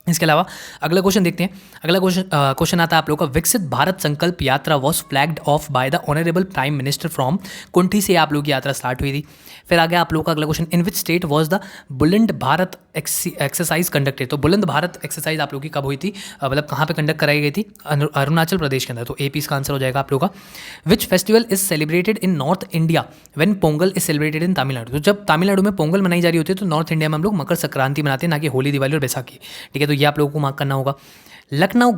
इसके अलावा अगला क्वेश्चन देखते हैं। अगला क्वेश्चन आता है आप लोगों का, विकसित Bharat Sankalp Yatra was flagged off by the honourable prime minister from. Khunti से आप लोगों की यात्रा स्टार्ट हुई थी। फिर आ गया आप लोगों का अगला question, in which state was the बुलंद भारत एक्सरसाइज कंडक्टेड। तो बुलंद भारत एक्सरसाइज आप लोगों की कब हुई थी, मतलब कहाँ पे कंडक्ट कराई गई थी? अरुणाचल प्रदेश के अंदर। तो एपी इसका आंसर हो जाएगा आप लोगों का। Which festival is celebrated in north India when Pongal is celebrated in Tamil Nadu. तो जब तमिलनाडु में पोंगल मनाई जा रही होती है तो नॉर्थ इंडिया में हम लोग मकर संक्रांति मनाते हैं, ना कि होली, दिवाली और बैसाखी। ठीक है, तो ये आप लोगों को मार्क करना होगा। लखनऊ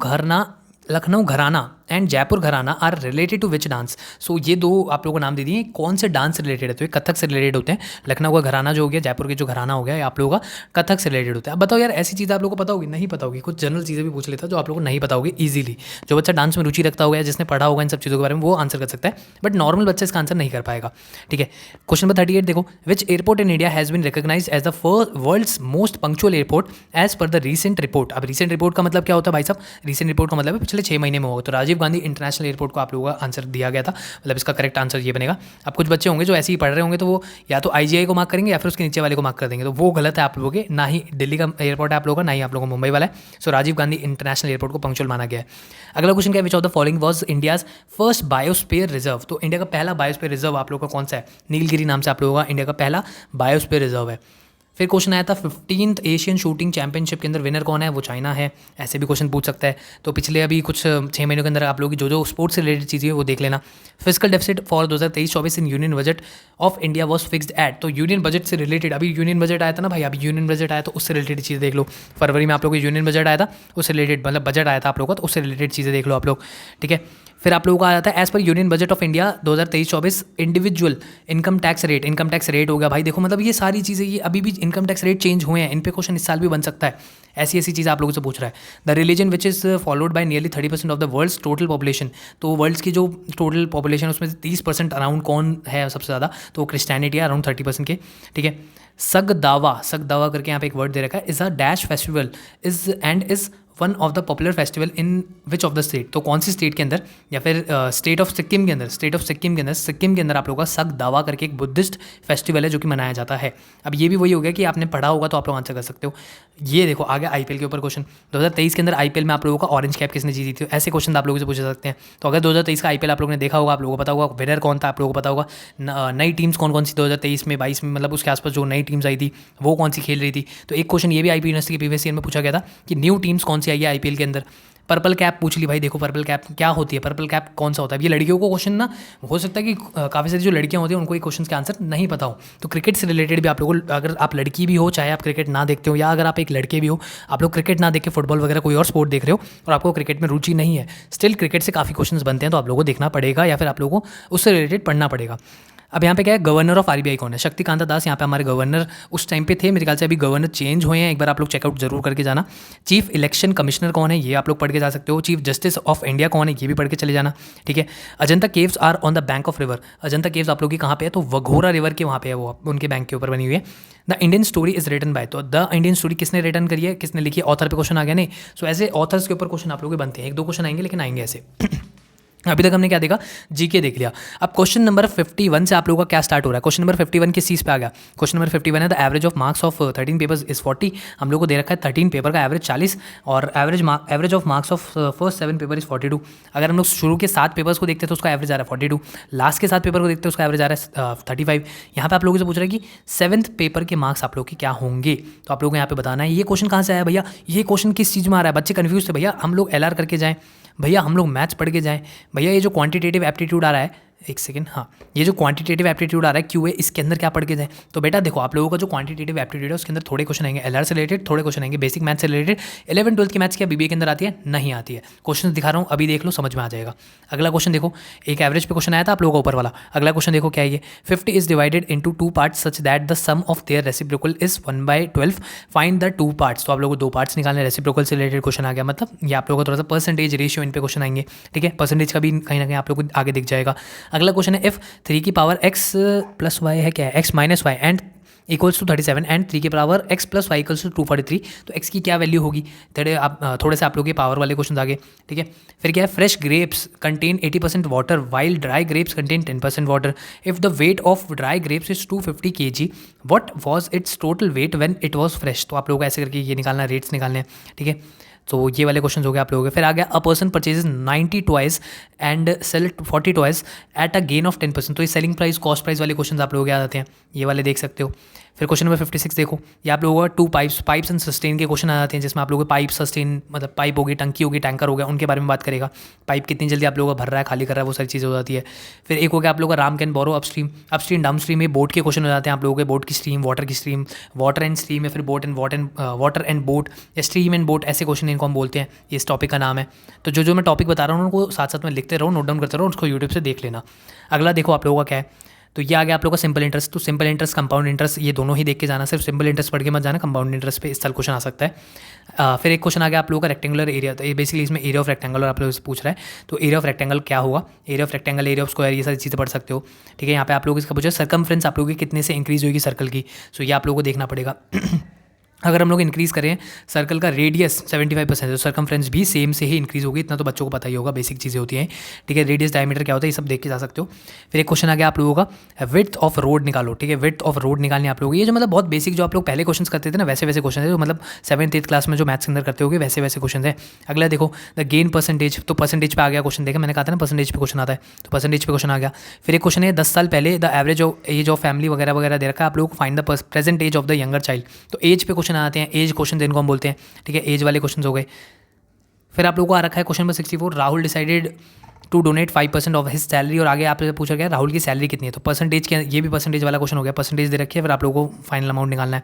घराना and Jaipur gharana are related to which dance. So ये दो आप लोगों को नाम दे दिए, कौन से डांस से रिलेटेड है, तो ये कथक से रिलेटेड होते हैं। लखनऊ का घराना जो हो गया, जयपुर के जो घराना हो गया, ये आप लोगों का कथक से रिलेटेड होता है। अब बताओ यार, ऐसी चीज़ आप लोगों को पता होगी, नहीं पता होगी, कुछ जनरल चीज़ें भी पूछ लेता जो आप लोगों को नहीं पता होगी ईजिली। जो बच्चा डांस में रुचि रखता होगा, जिसने पढ़ा होगा इन सब चीज़ों के बारे में, वो आंसर कर सकता है, बट नॉर्मल बच्चा इसका आंसर नहीं कर पाएगा। ठीक है, क्वेश्चन नंबर 38 देखो, which airport in India has been recognised as the world's most punctual airport as per the recent report. अब रीसेंट रिपोर्ट का मतलब क्या होता है भाई साहब? रीसेंट रिपोर्ट का मतलब है पिछले 6 महीने में होगा। तो राजीव गांधी इंटरनेशनल एयरपोर्ट को आप लोगों का आंसर दिया गया था, मतलब इसका करेक्ट आंसर ये बनेगा। अब कुछ बच्चे होंगे जो ऐसे ही पढ़ रहे होंगे, तो वो या तो IGI को मार्क करेंगे या फिर उसके नीचे वाले को मार्क कर देंगे, तो वो गलत है आप लोगों के। ना ही दिल्ली का एयरपोर्ट है आप लोगों का, ना ही आप लोगों को मुंबई वाला है। सो राजीव गांधी इंटरनेशनल एयरपोर्ट को पंक्चुअल माना गया है। अगला क्वेश्चन क्या है, which of the following was India's first biosphere reserve. तो इंडिया का पहला बायोस्फीयर रिजर्व आप लोगों का कौन सा है? नीलगिरी नाम से आप लोगों का इंडिया का पहला बायोस्फीयर रिजर्व है। फिर क्वेश्चन आया था 15th एशियन शूटिंग चैंपियनशिप के अंदर विनर कौन है? वो चाइना है। ऐसे भी क्वेश्चन पूछ सकता है। तो पिछले अभी कुछ 6 महीनों के अंदर आप लोगों की जो स्पोर्ट्स से रिलेटेड चीज़ें वो देख लेना। Physical deficit for 2023-24 in union budget of India was fixed at. तो यूनियन बजट से रिलेटेड अभी यूनियन बजट आया था ना भाई, अभी यूनियन बजट आया तो उससे रिलेटेड चीज़ें देख लो। फरवरी में आप लोगों को यूनियन बजट आया था, उससे रिलेटेड मतलब बजट आया था आप लोगों का, तो उससे रिलेटेड चीज़ें देख लो आप लोग। ठीक है, फिर आप लोगों का आया था as per union budget of India 2023-24 individual income tax rate. Income tax rate हो गया भाई, देखो मतलब ये सारी चीज़ें, ये अभी भी इनकम टैक्स रेट चेंज हुए हैं, इन पे क्वेश्चन इस साल भी बन सकता है। ऐसी ऐसी चीज़ आप लोगों से पूछ रहा है। The religion which is followed by nearly 30% of the world's total population. तो वर्ल्ड्स की जो टोटल पॉपुलेशन उसमें से 30% अराउंड कौन है सबसे ज़्यादा? तो क्रिस्टियनिटी है अराउंड 30% के। ठीक है, सगदावा करके यहाँ पे एक वर्ड दे रखा है, is a dash festival is and is one of the popular festival in which of the state. तो कौन सी स्टेट के अंदर, या फिर स्टेट ऑफ सिक्किम के अंदर, सिक्किम के अंदर आप लोगों का सगदावा करके एक बुद्धिस्ट फेस्टिवल है जो कि मनाया जाता है। अब ये भी वही हो गया कि आपने पढ़ा होगा तो आप लोग आंसर कर सकते हो। ये देखो आगे IPL के ऊपर क्वेश्चन, 2023 के अंदर IPL में आप लोगों का ऑरेंज कैप किसने जीती थी? ऐसे क्वेश्चन आप लोगों से पूछ सकते हैं। तो अगर 2023 का IPL आप लोगों ने देखा होगा, आप लोगों को पता होगा विनर कौन था, आप लोगों को पता होगा नई टीम्स कौन कौन सी 2023 में 22 में, मतलब उसके आसपास जो नई टीम्स आई थी वो कौन सी खेल रही थी। तो एक क्वेश्चन ये भी IB यूनिवर्सिटी के प्रीवियस ईयर में पूछा गया था कि न्यू टीम्स कौन सी आई है IPL के अंदर। पर्पल कैप पूछ ली भाई, देखो पर्पल कैप क्या होती है, पर्पल कैप कौन सा होता है। ये लड़कियों को क्वेश्चन ना हो सकता है कि काफ़ी सारी जो लड़कियां होती हैं उनको ये क्वेश्चन के आंसर नहीं पता हो। तो क्रिकेट से रिलेटेड भी आप लोगों को, अगर आप लड़की भी हो, चाहे आप क्रिकेट ना देखते हो, या अगर आप एक लड़के भी हो, आप लोग क्रिकेट ना देख के फुटबॉल वगैरह कोई और स्पोर्ट देख रहे हो और आपको क्रिकेट में रुचि नहीं है, स्टिल क्रिकेट से काफ़ी क्वेश्चन बनते हैं, तो आप लोगों को देखना पड़ेगा या फिर आप लोगों को उससे रिलेटेड पढ़ना पड़ेगा। अब यहाँ पे क्या है, गवर्नर ऑफ RBI कौन है? शक्तिकांता दास यहाँ पे हमारे गवर्नर उस टाइम पे थे, मेरे ख्याल से अभी गवर्नर चेंज हुए हैं, एक बार आप लोग चेकआउट जरूर करके जाना। चीफ इलेक्शन कमिश्नर कौन है? ये आप लोग पढ़ के जा सकते हो। चीफ जस्टिस ऑफ इंडिया कौन है? ये भी पढ़ के चले जाना। ठीक है, Ajanta caves are on the bank of river. Ajanta caves आप लोग की कहाँ पे है? तो वघोरा रिवर के वहाँ पे है, वो उनके बैंक के ऊपर बनी हुई है। The Indian story is written by. तो द इंडियन स्टोरी किसने रिटर्न करी है, किसने लिखी है? ऑथर पे क्वेश्चन आ गया नहीं। सो ऐसे ऑथर्स के ऊपर क्वेश्चन आप लोग के बनते हैं, 1-2 क्वेश्चन आएंगे, लेकिन आएंगे ऐसे। अभी तक हमने क्या देखा? जीके देख लिया। अब क्वेश्चन नंबर 51 से आप लोगों का क्या स्टार्ट हो रहा है? क्वेश्चन नंबर 51 किस चीज़ पे आ गया? क्वेश्चन नंबर 51 है the average of marks of 13 papers is 40। हम लोग को दे रखा है 13 पेपर का एवरेज 40 और average of marks of first 7 paper is 42। अगर हम लोग शुरू के 7 पेपर्स को देखते हैं तो उसका एवरेज आ रहा है 42, लास्ट के 7 पेपर को देखते हैं उसका एवरेज आ रहा है 35। यहाँ पे आप लोगों से पूछ रहा है कि 7th पेपर के मार्क्स आप लोग के क्या होंगे, तो आप लोगों को यहाँ पे बताना है। ये क्वेश्चन कहाँ से आया भैया? ये क्वेश्चन किस चीज़ में आ रहा है? बच्चे कन्फ्यूज थे, भैया हम लोग LR करके जाएँ, भैया हम लोग मैथ्स पढ़ के जाएं, भैया ये जो क्वांटिटेटिव एप्टीट्यूड आ रहा है, एक सेकंड, हाँ ये जो क्वांटिटेटिव एप्टीट्यूड आ रहा है QA, इसके अंदर क्या पढ़ के जाए? तो बेटा देखो आप लोगों का जो क्वांटिटेटिव एप्टीट्यूड है उसके अंदर थोड़े क्वेश्चन आएंगे LR से रिलेटेड, थोड़े क्वेश्चन आएंगे बेसिक मैथ्स से रिलेटेड। 11th-12th की मैथ्स क्या BBA के अंदर आती है? नहीं आती है। क्वेश्चन दिखा रहा हूँ, अभी देख लो, समझ में आ जाएगा। अगला क्वेश्चन देखो, एक एवरेज पे क्वेश्चन आया था आप लोगों का ऊपर वाला। अगला क्वेश्चन देखो क्या है ये, 50 is divided into 2 parts such that the sum of their reciprocal is 1/12, find the 2 parts. तो आप लोगों को 2 पार्ट्स निकालने, रेसिप्रोकल से रिलेटेड क्वेश्चन आ गया, मतलब ये आप लोगों को थोड़ा सा परसेंटेज रेशियो इन पे क्वेश्चन आएंगे। ठीक है, परसेंटेज का भी कहीं ना कहीं आप लोग को आगे दिख जाएगा। अगला क्वेश्चन है इफ 3 की पावर x प्लस वाई है, क्या है x minus y and equals to 37 and 3 की power x plus y equals to 243, तो x की क्या वैल्यू होगी? थोड़े से आप लोग के पावर वाले क्वेश्चन आगे। ठीक है, फिर क्या है, fresh grapes contain 80% water while dry grapes contain 10% water. If the weight of dry grapes is 250 kg, what was it's total weight when it was fresh. तो आप लोग ऐसे करके ये निकालना, रेट्स निकालने हैं। ठीक है, तो ये वाले क्वेश्चन हो गए आप लोगों के। फिर आ गया a person purchases 90 toys and sell 40 toys at a gain of 10%। तो ये सेलिंग प्राइस कॉस्ट प्राइस वाले क्वेश्चन आप लोगों के आ जाते हैं, ये वाले देख सकते हो। फिर क्वेश्चन नंबर 56 देखो, ये आप लोगों का टू पाइप्स एंड सस्टेन के क्वेश्चन आ जाते हैं, जिसमें आप लोगों को पाइप सस्टेन मतलब पाइप होगी, टंकी होगी, टैंकर हो गया, उनके बारे में बात करेगा। पाइप कितनी जल्दी आप लोगों का भर रहा है, खाली कर रहा है, वो सारी चीज़ें हो जाती है। फिर एक हो गया आप लोगों का Ram can row upstream downstream में बोट के क्वेश्चन हो जाते हैं आप लोगों के, बोट की स्ट्रीम, वाटर की स्ट्रीम, वाटर एंड स्ट्रीम या फिर वाटर एंड बोट या स्ट्रीम एंड बोट, ऐसे क्वेश्चन इनको हम बोलते हैं। ये इस टॉपिक का नाम है। तो जो मैं टॉपिक बता रहा हूँ उनको साथ साथ में लिखते रहो, नोट डाउन करते रहो, उसको यूट्यूब से देख लेना। अगला देखो आप लोगों का क्या है, तो ये आ गया आप लोगों का सिंपल इंटरेस्ट। तो सिंपल इंटरेस्ट, कंपाउंड इंटरेस्ट, ये दोनों ही देख के जाना, सिर्फ सिंपल इंटरेस्ट पढ़ के मत जाना, कंपाउंड इंटरेस्ट पे इस साल क्वेश्चन आ सकता है। फिर एक क्वेश्चन आ गया आप लोगों का रेक्टेंगुलर एरिया। तो ये बेसिकली इसमें एरिया ऑफ रेक्टेंगल आप लोगों से पूछ रहा है, तो एरिया ऑफ रेक्टेंगल क्या होगा, area of rectangle, area of square, ये सारी चीज़ें पढ़ सकते हो। ठीक है, यहाँ पे आप लोग इसका पूछा सर्कमफ्रेंस आप लोगों की कितने से इंक्रीज होगी सर्कल की, सो ये आप लोगों को देखना पड़ेगा। अगर हम लोग इंक्रीज़ करें सर्कल का रेडियस 75%, तो सर्कमफ्रेंस भी सेम से ही इंक्रीज़ होगी, इतना तो बच्चों को पता ही होगा, बेसिक चीज़ें होती हैं। ठीक है, रेडियस डायमीटर क्या होता है ये सब देख के जा सकते हो। फिर एक क्वेश्चन आ गया आप लोगों का विड्थ ऑफ रोड निकालो। ठीक है, विड्थ ऑफ रोड निकालने आप लोग, ये जो मतलब बहुत बेसिक जो आप लोग पहले क्वेश्चन करते थे ना, वैसे क्वेश्चन है, जो मतलब 7th 8th क्लास में जो मैथ्स के अंदर करते होगे वैसे क्वेश्चन है। अगला देखो द गेन परसेंटेज, तो परसेंटेज पे आ गया क्वेश्चन। देखा मैंने कहा था ना परसेंटेज पे क्वेश्चन आता है, तो परसेंटेज पे क्वेश्चन आ गया। फिर एक क्वेश्चन है 10 साल पहले the average age of family वगैरह वगैरह दे रखा है आप लोगों को, find the present age of the younger child. तो एज पे क्वेश्चन आते हैं, एज क्वेश्चन जिनको हम बोलते हैं। ठीक है, एज वाले क्वेश्चन हो गए। फिर आप लोगों को आ रखा है question number 64, Rahul decided to donate 5% of his salary, और आगे आपसे पूछा गया राहुल की सैलरी कितनी है, तो परसेंटेज के, ये भी परसेंटेज वाला क्वेश्चन हो गया, परसेंटेज दे रखी है, फिर आप लोगों को फाइनल अमाउंट निकालना है।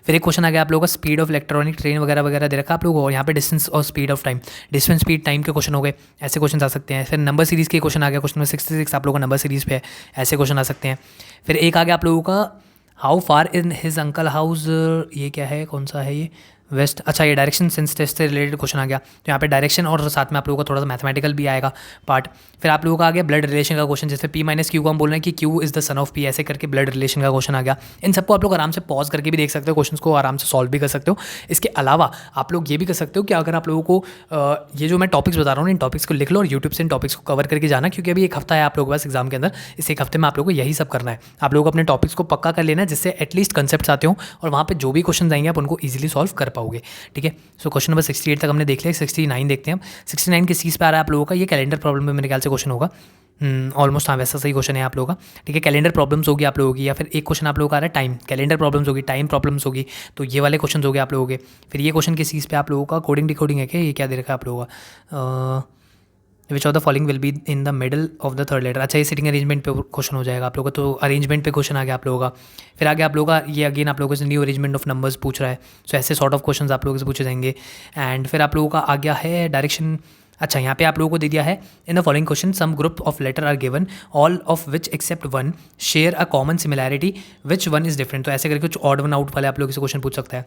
फिर एक क्वेश्चन आ गया आप लोगों का स्पीड ऑफ इलेक्ट्रॉनिक ट्रेन वगैरह वगैरह दे रखा है आप लोगों को, और यहाँ पे डिस्टेंस और speed of time, distance speed time के क्वेश्चन हो गए, ऐसे क्वेश्चन आ सकते हैं। फिर नंबर सीरीज़ के क्वेश्चन आ गया, क्वेश्चन नंबर 66 आप लोगों का नंबर सीरीज़ पे है, ऐसे क्वेश्चन आ सकते हैं। फिर एक आ गया आप लोगों का how far in his uncle house, ये क्या है, कौन सा है ये, वेस्ट, अच्छा ये डायरेक्शन सेंस टेस्ट से रिलेटेड क्वेश्चन आ गया, तो यहाँ पे डायरेक्शन और साथ में आप लोगों का थोड़ा सा मैथमेटिकल भी आएगा पार्ट। फिर आप लोगों का आ गया ब्लड रिलेशन का क्वेश्चन, जैसे P माइनस क्यू को हम बोल रहे हैं कि Q is the son of P, ऐसे करके ब्लड रिलेशन का क्वेश्चन आ गया। इन सबको आप लोग आराम से पॉज करके भी देख सकते हो, क्वेश्चन को आराम से सॉल्व भी कर सकते हो। इसके अलावा आप लोग ये भी कर सकते हो कि अगर आप लोगों को ये जो मैं टॉपिक्स बता रहा हूँ इन टॉपिक्स को लिख लो और यूट्यूब से इन टॉपिक्स को कवर करके जाना, क्योंकि अभी एक हफ्ता है आप लोगों के पास एग्जाम के अंदर, इस एक हफ्ते में आप लोगों को यही सब करना है। आप लोगों को अपने टॉपिक्स को पक्का कर लेना है, जिससे एटलीस्ट कंसेप्ट आते हो और वहाँ पे जो भी क्वेश्चन आएंगे आप उनको ईजिली सॉल्व कर पाओगे। ठीक है, सो क्वेश्चन नंबर 68 तक हमने देख लिया, 69 देखते हैं हम। 69 किस चीज़ पे आ रहा है आप लोगों का, ये कैलेंडर प्रॉब्लम में मेरे ख्याल से क्वेश्चन होगा, ऑलमोस्ट हाँ वैसा सही क्वेश्चन है आप लोगों का। ठीक है, कैलेंडर प्रॉब्लम्स होगी आप लोगों की, या फिर एक क्वेश्चन आप लोगों का आ रहा है टाइम, कैलेंडर प्रॉब्लम्स होगी, टाइम प्रॉब्लम्स होगी, तो ये वाले क्वेश्चन हो गए आप लोगों के। फिर ये क्वेश्चन किस चीज़ पे आप लोगों का, कोडिंग डिकोडिंग है क्या, ये क्या दे रखा है आप लोगों का, which of the following will be in the middle of the third letter. अच्छा ये सिटिंग अरेंजमेंट पे क्वेश्चन हो जाएगा आप लोगों का, तो अरेंजमेंट पे क्वेश्चन आ गया आप लोगों का। फिर आगे आप लोगों का ये अगेन आप लोगों से न्यू अरेंजमेंट ऑफ नंबर्स पूछ रहा है, सो ऐसे सॉर्ट ऑफ क्वेश्चन आप लोगों से पूछे जाएंगे। एंड फिर आप लोगों का आ गया है डायरेक्शन, अच्छा यहाँ पे आप लोगों को दे दिया है in the following question some group of letter are given all of which except one share a common similarity which one is different, तो ऐसे करके कुछ ऑड वन आउट वाले आप लोगों से क्वेश्चन पूछ सकता है।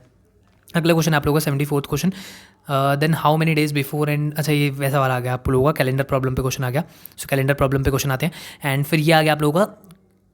अगला क्वेश्चन आप लोगों का 74th question, then how many days before end, अच्छा ये वैसा वाला आ गया आप लोगों का, कैलेंडर प्रॉब्लम पे क्वेश्चन आ गया, सो कैलेंडर प्रॉब्लम पे क्वेश्चन आते हैं। एंड फिर ये आ गया आप लोगों का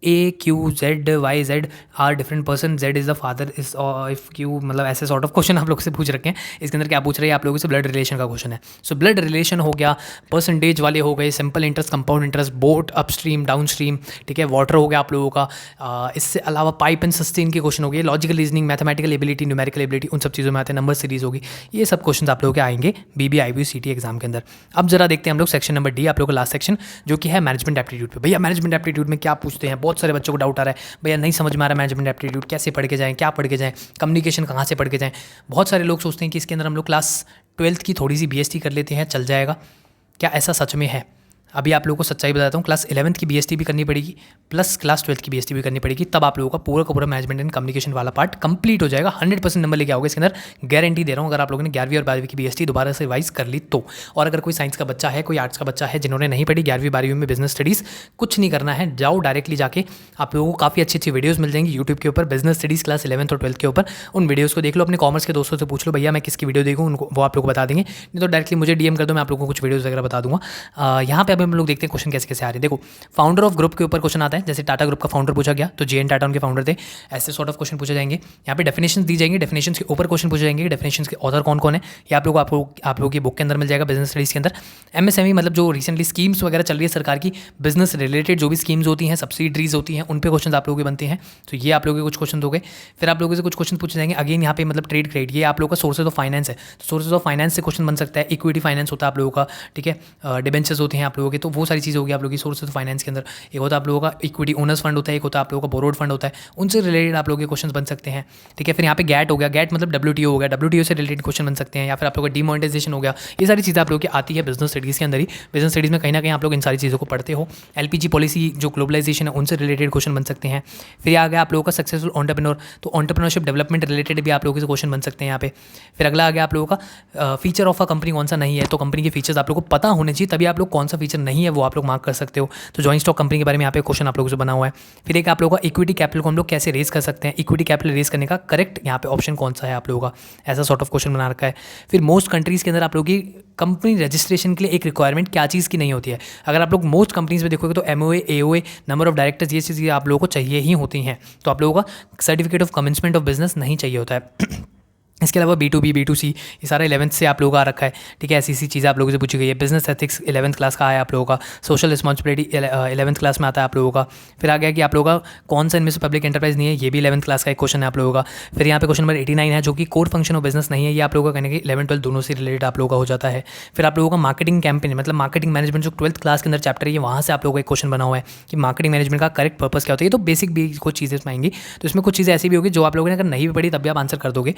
AQZYZ are different person, Z is the father is if Q, मतलब ऐसे सॉर्ट ऑफ क्वेश्चन आप लोग से पूछ रखे हैं। इसके अंदर क्या पूछ रहे हैं आप लोगों से, ब्लड रिलेशन का क्वेश्चन है। सो ब्लड रिलेशन हो गया, परसेंटेज वाले हो गए, simple interest, compound interest, boat upstream down stream, ठीक है, वाटर हो गया आप लोगों का। इससे अलावा पाइप एंड सस्टेन के क्वेश्चन हो गए, logical reasoning, mathematical ability, numerical ability, उन सब चीज़ों में आते हैं, नंबर सीरीज होगी, ये सब क्वेश्चन आप लोगों के आएंगे BBIBCT एग्जाम के अंदर। अब जरा देखते हैं हम लोग सेक्शन नंबर D, आप लोगों का लास्ट सेक्शन, जो कि है मैनेजमेंट एप्टीट्यूड पे। भैया मैनेजमेंट एप्टीट्यूड में क्या पूछते हैं, बहुत सारे बच्चों को डाउट आ रहा है, भैया नहीं समझ में आ रहा मैनेजमेंट एप्टीट्यूड कैसे पढ़ के जाएं, क्या पढ़ के जाएं, कम्युनिकेशन कहाँ से पढ़ के जाएं। बहुत सारे लोग सोचते हैं कि इसके अंदर हम लोग क्लास 12th की थोड़ी सी BST कर लेते हैं, चल जाएगा। क्या ऐसा सच में है? अभी आप लोगों को सच्चाई बताता हूँ, क्लास 11th की BST भी करनी पड़ेगी प्लस क्लास 12th की BST भी करनी पड़ेगी, तब आप लोगों का पूरा मैनेजमेंट एंड कम्युनिकेशन वाला पार्ट कंप्लीट हो जाएगा। 100% नंबर लेके आओगे इसके अंदर, गारंटी दे रहा हूँ। अगर आप लोगों ने 11वीं और 12वीं की BST दोबारा से रिवाइज कर ली तो, और अगर कोई साइंस का बच्चा है, कोई आर्ट्स का बच्चा है, जिन्होंने नहीं पढ़ी 11वीं 12वीं में बिजनेस स्टडीज़, कुछ नहीं करना है, जाओ डायरेक्टली जाके आप लोगों को काफ़ी अच्छी वीडियोज़ मिल जाएंगी यूट्यूब के ऊपर, बिजनेस स्टडीज़ क्लास 11th और 12th के ऊपर। उन वीडियोज़ को देख लो, अपने कॉमर्स के दोस्तों से पूछ लो भैया मैं किसकी वीडियो देखूँ, उनको वो आप लोग को बता देंगे, नहीं तो डायरेक्टली मुझे DM कर दो, मैं आप लोगों को कुछ वीडियोज़ वगैरह बता दूँगा। यहाँ पे अभी हम लोग देखते हैं क्वेश्चन कैसे कैसे आ रहे हैं। देखो फाउंडर ऑफ ग्रुप के ऊपर क्वेश्चन आता है, जैसे टाटा ग्रुप का फाउंडर पूछा गया तो JN टाटा उनके फाउंडर थे, ऐसे सॉर्ट ऑफ क्वेश्चन पूछे जाएंगे। यहाँ पे डेफिनेशन दी जाएंगी, डेफिनेशन के ऊपर क्वेश्चन पूछे जाएंगे, डेफिनेशन के ऑथर कौन कौन है ये आप लोगों की बुक के अंदर मिल जाएगा, बिजनेस स्टडीज़ के अंदर। MSME मतलब जो रिसेंटली स्कीम्स वगैरह चल रही है सरकार की, बिजनेस रिलेटेड जो भी स्कीम्स होती हैं, सब्सिडरीज होती हैं, उन पे क्वेश्चन आप लोगों के बनते हैं, तो ये आप लोगों के कुछ क्वेश्चन हो गए। फिर आप लोगों से कुछ क्वेश्चन पूछे जाएंगे, अगेन यहाँ पे मतलब ट्रेड क्रेडिट, ये आप लोगों का सोर्सेज ऑफ फाइनेंस है, तो सोर्सेज ऑफ फाइनेंस से क्वेश्चन बन सकता है, इक्विटी फाइनेंस होता है आप लोगों का, ठीक है, डिबेंचर्स होते हैं आप लोगों लोगों के, तो वो सारी चीज़ होगी आप लोगों की सोर्स ऑफ फाइनेंस के अंदर। एक होता है आप लोगों का इक्विटी ओनर्स फंड होता है, एक होता है आप लोगों का बोरोड फंड होता है, उनसे रिलेटेड आप लोगों के क्वेश्चन बन सकते हैं। ठीक है, फिर यहाँ पे गैट हो गया, गैट मतलब WTO हो गया, WTO से रिलेटेड क्वेश्चन बन सकते हैं, या फिर आप लोगों का डिमोनेटाइजेशन हो गया। ये सारी चीज़ें आप लोगों की आती है बिजनेस स्टडीज़ के अंदर ही। बिजनेस स्टडीज़ में कहीं ना कहीं आप लोग इन सारी चीज़ों को पढ़ते हो। LPG पॉलिसी जो ग्लोबलाइजेशन है उनसे रिलेटेड क्वेश्चन बन सकते हैं। फिर आ गया आप लोगों का सक्सेसफुल एंटरप्रेन्योर, तो एंटरप्रेन्योरशिप डेवलपमेंट रिलेटेड भी आप लोगों से क्वेश्चन बन सकते हैं यहाँ पे। फिर अगला आ गया आप लोगों का फीचर ऑफ अ कंपनी कौन सा नहीं है, तो कंपनी के फीचर्स आप लोगों को पता होने चाहिए, तभी आप लोग कौन सा फीचर नहीं है वो आप लोग मार्क कर सकते हो। तो जॉइंट स्टॉक कंपनी के बारे में यहाँ पे क्वेश्चन आप लोगों से बना हुआ है। फिर एक आप लोगों का इक्विटी कैपिटल को हम लोग कैसे रेज कर सकते हैं, इक्विटी कैपिटल रेज करने का करेक्ट यहाँ पे ऑप्शन कौन सा है आप लोगों का, ऐसा सॉर्ट ऑफ क्वेश्चन बना रखा है। फिर मोस्ट कंट्रीज़ के अंदर आप लोगों की कंपनी रजिस्ट्रेशन के लिए एक रिक्वायरमेंट क्या चीज़ की नहीं होती है। अगर आप लोग मोस्ट कंपनीज में देखोगे तो MOA, AOA, number of directors, ये चीज़ें आप लोगों को चाहिए ही होती हैं। तो आप लोगों का certificate of commencement of business नहीं चाहिए होता है। इसके अलावा B2B, B2C ये सारा 11th से आप लोगों का आ रखा है। ठीक है, ऐसी चीज़ें आप लोगों से पूछी गई है। बिजनेस एथिक्स 11th क्लास का आया आप लोगों का। सोशल रिस्पॉन्सिबिलिटी 11th क्लास में आता है आप लोगों का। फिर आ गया कि आप लोगों का कौन सा इनमें से पब्लिक एंटरप्राइज नहीं है, ये भी 11th क्लास का एक क्वेश्चन है आप लोगों का। फिर यहाँ पे क्वेश्चन नंबर 89 है जो कि कोर फंक्शन ऑफ बिजनेस नहीं है, ये आप लोगों का कहने कि 11th 12th दोनों से रिलेटेड आप लोगों का हो जाता है। फिर आप लोगों का मार्केटिंग कैंपेन मतलब मार्केटिंग मैनेजमेंट जो 12th क्लास के अंदर चैप्टर है, वहाँ से आप लोगों का एक क्वेश्चन बना हुआ है कि मार्केटिंग मैनेजमेंट का करेक्ट पर्पस क्या होता है। ये तो बेसिक भी कुछ चीज़ें इसमें आएंगी, तो इसमें कुछ चीज़ें ऐसी भी होगी जो आप लोगों ने अगर नहीं भी पढ़ी तब भी आप आंसर कर दोगे।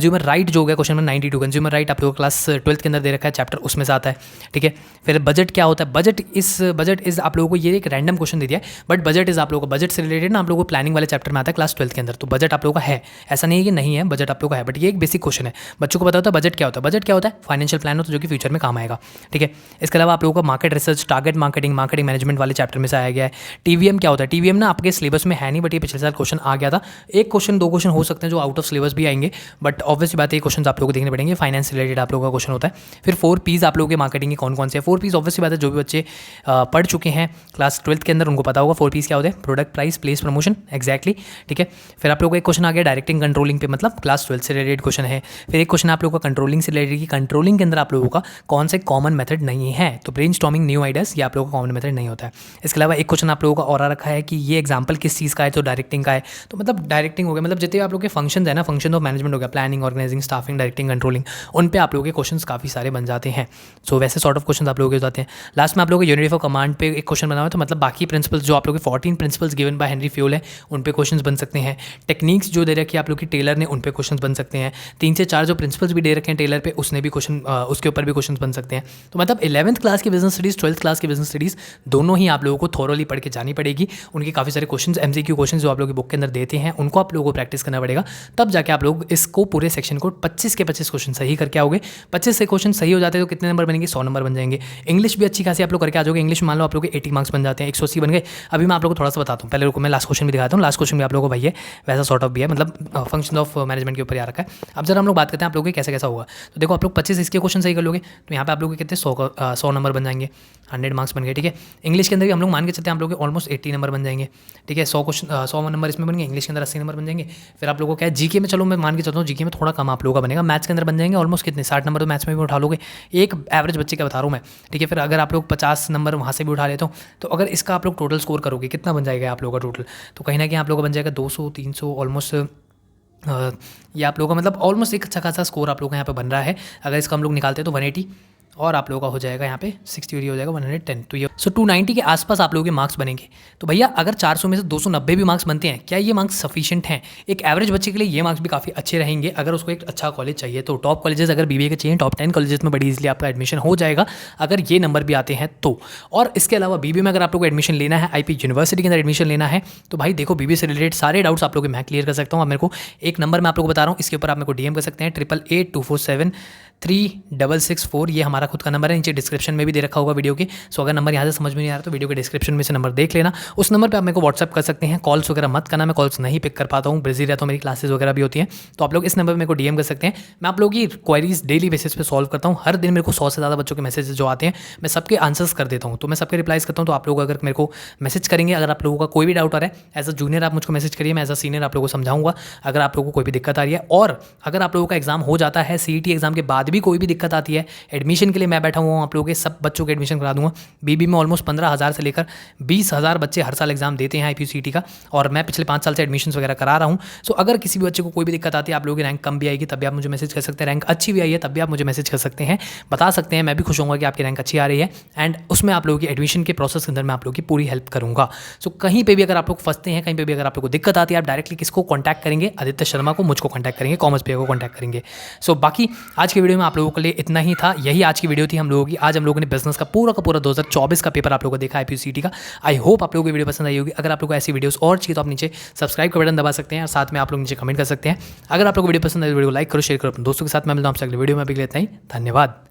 कंज्यूमर राइट जो हो गया क्वेश्चन नंबर 92, कंज्यूमर राइट आप लोगों क्लास 12th के अंदर दे रखा है, चैप्टर उसमें से आता है। ठीक है, फिर बजट क्या होता है, बजट इज आप लोगों को ये एक रैंडम क्वेश्चन दे दिया है, बट बजट इज आप लोगों को बजट से रिलेटेड ना आप लोगों को प्लानिंग वाले चैप्टर में आता है क्लास 12th के अंदर। तो बजट आप लोगों का है, ऐसा नहीं है कि नहीं है, बजट आप लोगों का है, बट ये एक बेसिक क्वेश्चन है। बच्चों को पता होता है बजट क्या होता है, बजट क्या होता है, फाइनेंशियल प्लान होता है जो कि फ्यूचर में काम आएगा। ठीक है, इसके अलावा आप लोगों का market research, target marketing, marketing management वाले चैप्टर में से आया गया है। TVM क्या होता है, TVM ना आपके सिलेबस में है नहीं, बट ये पिछले साल क्वेश्चन आ गया था। एक क्वेश्चन दो क्वेश्चन हो सकते हैं जो आउट ऑफ सिलेबस भी आएंगे, बट ऑब्वियसली बात है ये क्वेश्चन आप लोगों को देखने पड़ेंगे। फाइनेंस रिलेटेड आप लोगों का क्वेश्चन होता है। फिर 4 P's आप लोगों के मार्केटिंग के कौन कौन से हैं। 4 P's ऑब्वियसली बात है जो भी बच्चे पढ़ चुके हैं क्लास 12th के अंदर उनको पता होगा 4 P's क्या होते हैं, product, price, place, promotion, exactly. ठीक है, फिर आप लोगों को एक क्वेश्चन आ गया डायरेक्टिंग कंट्रोलिंग पे, मतलब क्लास 12th से रिलेटेड क्वेश्चन है। फिर एक क्वेश्चन आप लोगों का कंट्रोलिंग से रिलेटेड, कंट्रोलिंग के अंदर आप लोगों का कौन से कॉमन मेथड नहीं है, तो ब्रेनस्टॉर्मिंग, न्यू आइडियाज, ये आप लोगों का कॉमन मेथड नहीं होता है। इसके अलावा एक क्वेश्चन आप लोगों का और आ रखा है कि ये एग्जाम्पल किस चीज़ का है, तो डायरेक्टिंग का है। तो मतलब डायरेक्टिंग हो गया, मतलब जितने आप लोग के फंक्शन है ना, फंक्शन ऑफ मैनेजमेंट हो गया, planning, organising, staffing, directing, controlling, उन पे आप लोगों के क्वेश्चन काफ़ी सारे बन जाते हैं। सो वैसे सॉर्ट ऑफ क्वेश्चन आप लोगों के हो जाते हैं। लास्ट में आप लोगों को यूनिटी ऑफ कमांड पे एक क्वेश्चन बना हुआ है, तो मतलब बाकी प्रिंसिपल्स जो आप लोगों के 14 principles given by Henry fuel है उन पे क्वेश्चंस बन सकते हैं। टेक्निक्स जो दे रखी है आप लोग की टेलर ने, उन पे क्वेश्चंस बन सकते हैं। 3 से 4 जो प्रिंसिपल्स भी दे रखे हैं टेलर पे, उसने भी क्वेश्चन उसके ऊपर भी क्वेश्चन बन सकते हैं। तो मतलब 11th क्लास की बिजनेस स्टडीज़, 12th क्लास की बिजनेस स्टडीज़ दोनों ही आप लोगों को थॉरोली पढ़ के जानी पड़ेगी। उनके काफ़ी सारे क्वेश्चन MCQ क्वेश्चन जो आप लोगों की बुक के अंदर देते हैं उनको आप लोगों को प्रैक्टिस करना पड़ेगा, तब जाके आप लोग इसको पूरे सेक्शन को 25 के 25 क्वेश्चन सही करके आओगे। 25 से क्वेश्चन सही हो जाते हैं तो कितने नंबर बनेंगे, 100 नंबर बन जाएंगे। इंग्लिश भी अच्छी खासी आप लोग करके आ जाओगे। इंग्लिश मान लो आप लोग के 80 मार्क्स बन जाते हैं, 180 बन गए। अभी मैं आप लोगों को थोड़ा सा बताता हूँ, पहले रुको मैं लास्ट क्वेश्चन भी दिखाता हूँ। लास्ट क्वेश्चन भी आप लोगों को भाई है वैसा सॉर्ट ऑफ भी है, मतलब फंक्शन ऑफ मैनेजमेंट के ऊपर आ रखा है। अब जरा हम लोग बात करते हैं आप लोगों के कैसे कैसा होगा। तो देखो आप लोग 25 इसके क्वेश्चन सही कर लोगे तो यहाँ पे आप लोग के कितने 100 नंबर बन जाएंगे, 100 मार्क्स बन गए। ठीक है, इंग्लिश के अंदर भी हम लोग मान के चलते हैं आप लोग के ऑलमोस्ट 80 नंबर बन जाएंगे। ठीक है, 100 नंबर इसमें बन गए, इंग्लिश के अंदर 80 नंबर बन जाएंगे। फिर आप लोगों को क्या है, जीके में चलो मैं मान के चलता हूँ जीके में थोड़ा कम आप लोगों का बनेगा। मैथ्स के अंदर बन जाएंगे ऑलमोस्ट कितने 60 नंबर, तो मैथ्स में भी उठा लोगे, एक एवरेज बच्चे का बता रहा हूँ मैं। ठीक है, फिर अगर आप लोग 50 नंबर वहाँ से भी उठा लेते हो तो अगर इसका आप लोग टोटल स्कोर करोगे कितना बन जाएगा आप लोगों का टोटल, तो कहीं ना कहीं आप लोगों का बन जाएगा 200 300 ऑलमोस्ट। ये आप लोगों का मतलब ऑलमोस्ट एक अच्छा खासा स्कोर आप लोगों का यहाँ पे बन रहा है। अगर इसका हम लोग निकालते हैं तो 180 और आप लोगों का हो जाएगा यहाँ पे 60 हो जाएगा 110। तो ये 290 के आसपास आप लोगों के मार्क्स बनेंगे। तो भैया अगर 400 में से 290 भी मार्क्स बनते हैं, क्या ये मार्क्स सफिशिएंट हैं? एक एवरेज बच्चे के लिए ये मार्क्स भी काफ़ी अच्छे रहेंगे अगर उसको एक अच्छा कॉलेज चाहिए। तो टॉप कॉलेजेस अगर BBA के चाहिए, टॉप 10 कॉलेजेस में बड़ी इजीली आपका एडमिशन हो जाएगा अगर ये नंबर भी आते हैं तो। और इसके अलावा BBA में अगर आप लोग को एडमिशन लेना है, IP यूनिवर्सिटी के अंदर एडमिशन लेना है, तो भाई देखो BBA से रिलेटेड सारे डाउट्स आप लोग मैं क्लियर कर सकता हूँ। अब मेरे को एक नंबर मैं आप लोग को बता रहा हूँ, इसके ऊपर आप मेरे को DM कर सकते हैं 8882473664, ये हमारा खुद का नंबर है, नीचे डिस्क्रिप्शन में भी दे रखा होगा वीडियो के। सो अगर नंबर यहाँ से समझ में नहीं आ रहा तो वीडियो के डिस्क्रिप्शन में से नंबर देख लेना, उस नंबर पे आप मेरे को व्हाट्सअप कर सकते हैं। कॉल्स वगैरह मत करना, मैं कॉल्स नहीं पिक कर पाता हूँ, बिजी रहता हूँ, मेरी क्लासेस वगैरह भी होती हैं। तो आप लोग इस नंबर पर मेरे को DM कर सकते हैं। मैं आप लोगों की क्वेरीज डेली बेसिस पे सॉल्व करता हूँ। हर दिन मेरे को 100 से ज़्यादा बच्चों के मैसेज जो आते हैं मैं सबके आंसर्स कर देता हूँ, तो मैं सबके रिप्लाइज करता हूँ। तो आप लोग अगर मेरे को मैसेज करेंगे, अगर आप लोगों का कोई भी डाउट आ रहा है, एज अ जूनियर आप मुझको मैसेज करिए, मैं एज अ सीनियर आप लोगों को समझाऊंगा अगर आप लोगों को कोई भी दिक्कत आ रही है। और अगर आप लोगों का एग्जाम हो जाता है, CET एग्जाम के बाद भी कोई भी दिक्कत आती है, एडमिशन एडमिशन के लिए मैं बैठा हुआ हूँ, आप लोगों के सब बच्चों के एडमिशन करा दूंगा। बीबी में ऑलमोस्ट 15,000 से लेकर 20,000 बच्चे हर साल एग्जाम देते हैं IPCET का, और मैं पिछले 5 साल से एडमिशन वगैरह करा रहा हूँ। सो अगर किसी भी बच्चे को कोई भी दिक्कत आती है, आप लोगों की रैंक कम भी आएगी तब भी आप मुझे मैसेज कर सकते हैं, रैंक अच्छी भी आई है तब भी आप मुझे मैसेज कर सकते हैं, बता सकते हैं। मैं भी खुश होऊंगा कि आपकी रैंक अच्छी आ रही है, एंड उसमें आप लोगों की एडमिशन के प्रोसेस के अंदर मैं आप लोगों की पूरी हेल्प करूंगा। सो कहीं पे भी अगर आप लोग फंसते हैं, कहीं पे भी अगर आप लोग को दिक्कत आती है, आप डायरेक्टली किसको कॉन्टैक्ट करेंगे? आदित्य शर्मा को, मुझको कॉन्टैक्ट करेंगे, कॉमर्स भैया को कॉन्टैक्ट करेंगे। सो बाकी आज की वीडियो में आप लोगों के लिए इतना ही था, यही आज की वीडियो थी हम लोगों की। आज हम लोगों ने बिजनेस का पूरा 2024 का पेपर आप लोगों को देखा IPCET का। आई होप आप लोगों को वीडियो पसंद आई होगी। अगर आप लोगों को ऐसी वीडियोस और चाहिए तो आप नीचे सब्सक्राइब का बटन दबा सकते हैं, और साथ में आप लोग नीचे कमेंट कर सकते हैं। अगर आप लोग को वीडियो पसंद आई तो वीडियो को लाइक करो, शेयर करो अपने दोस्तों के साथ। मैं मिलता हूं आपसे अगले वीडियो में, अभी के लिए इतना ही, धन्यवाद।